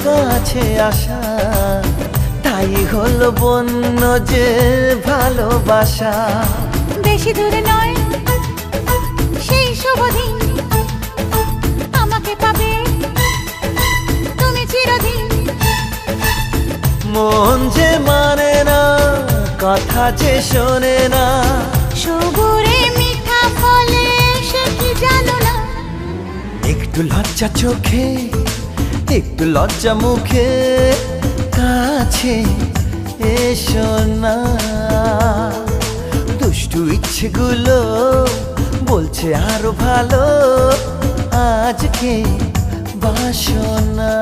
কাছে আসা, তাই হলো বন্য যে ভালোবাসা। বেশি দূরে নয় সেই শুভ দিন, আমাকে পাবে তুমি চিরদিন। মন যে মানে না, কথা যে শোনে না, সবুরে মিঠা ফলে সে কি জানো না। একটু লজ্জা চোখে, একটু লজ্জা মুখে, কাছে এসো না। দুষ্টু ইচ্ছেগুলো বলছে আরো ভালো, আজকে বাসনা।